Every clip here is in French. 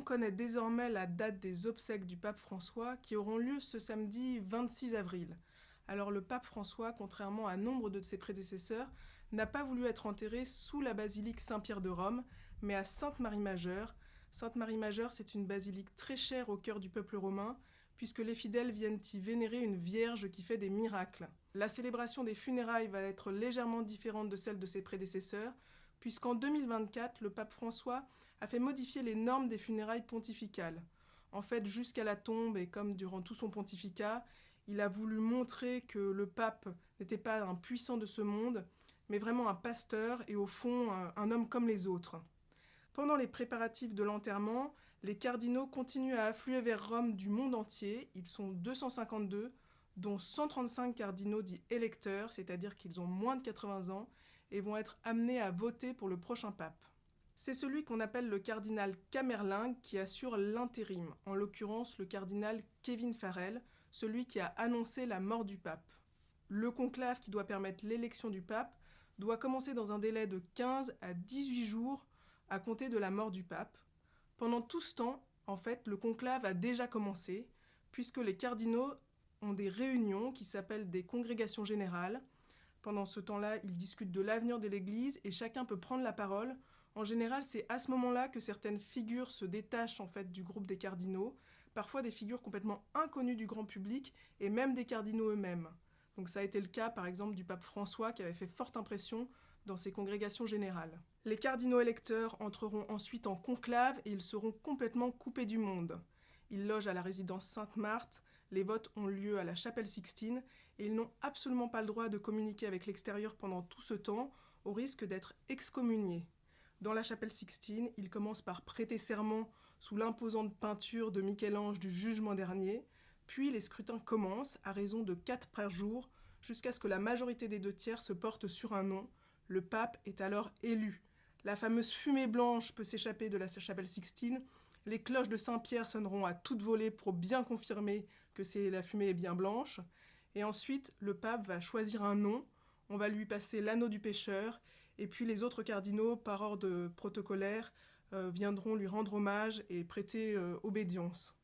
On connaît désormais la date des obsèques du pape François qui auront lieu ce samedi 26 avril. Alors le pape François, contrairement à nombre de ses prédécesseurs, n'a pas voulu être enterré sous la basilique Saint-Pierre de Rome, mais à Sainte-Marie-Majeure. Sainte-Marie-Majeure, c'est une basilique très chère au cœur du peuple romain, puisque les fidèles viennent y vénérer une vierge qui fait des miracles. La célébration des funérailles va être légèrement différente de celle de ses prédécesseurs, puisqu'en 2024, le pape François a fait modifier les normes des funérailles pontificales. En fait, jusqu'à la tombe, et comme durant tout son pontificat, il a voulu montrer que le pape n'était pas un puissant de ce monde, mais vraiment un pasteur et au fond un homme comme les autres. Pendant les préparatifs de l'enterrement, les cardinaux continuent à affluer vers Rome du monde entier. Ils sont 252, dont 135 cardinaux dits électeurs, c'est-à-dire qu'ils ont moins de 80 ans, et vont être amenés à voter pour le prochain pape. C'est celui qu'on appelle le cardinal Camerlingue qui assure l'intérim, en l'occurrence le cardinal Kevin Farrell, celui qui a annoncé la mort du pape. Le conclave qui doit permettre l'élection du pape doit commencer dans un délai de 15 à 18 jours à compter de la mort du pape. Pendant tout ce temps, en fait, le conclave a déjà commencé, puisque les cardinaux ont des réunions qui s'appellent des congrégations générales. Pendant ce temps-là, ils discutent de l'avenir de l'Église et chacun peut prendre la parole. En général, c'est à ce moment-là que certaines figures se détachent en fait du groupe des cardinaux, parfois des figures complètement inconnues du grand public et même des cardinaux eux-mêmes. Donc ça a été le cas par exemple du pape François qui avait fait forte impression dans ses congrégations générales. Les cardinaux électeurs entreront ensuite en conclave et ils seront complètement coupés du monde. Ils logent à la résidence Sainte-Marthe, les votes ont lieu à la chapelle Sixtine et ils n'ont absolument pas le droit de communiquer avec l'extérieur pendant tout ce temps, au risque d'être excommuniés. Dans la chapelle Sixtine, ils commencent par prêter serment sous l'imposante peinture de Michel-Ange du Jugement dernier, puis les scrutins commencent à raison de 4 par jour, jusqu'à ce que la majorité des 2/3 se porte sur un nom. Le pape est alors élu. La fameuse fumée blanche peut s'échapper de la chapelle Sixtine. Les cloches de Saint-Pierre sonneront à toute volée pour bien confirmer que la fumée est bien blanche. Et ensuite, le pape va choisir un nom. On va lui passer l'anneau du pécheur. Et puis les autres cardinaux, par ordre protocolaire, viendront lui rendre hommage et prêter obédience.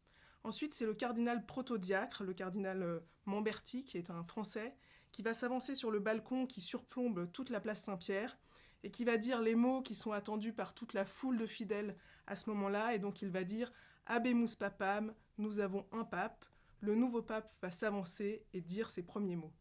Ensuite, c'est le cardinal protodiacre, le cardinal Mamberti, qui est un Français, qui va s'avancer sur le balcon qui surplombe toute la place Saint-Pierre et qui va dire les mots qui sont attendus par toute la foule de fidèles à ce moment-là. Et donc il va dire « Habemus papam », nous avons un pape. Le nouveau pape va s'avancer et dire ses premiers mots.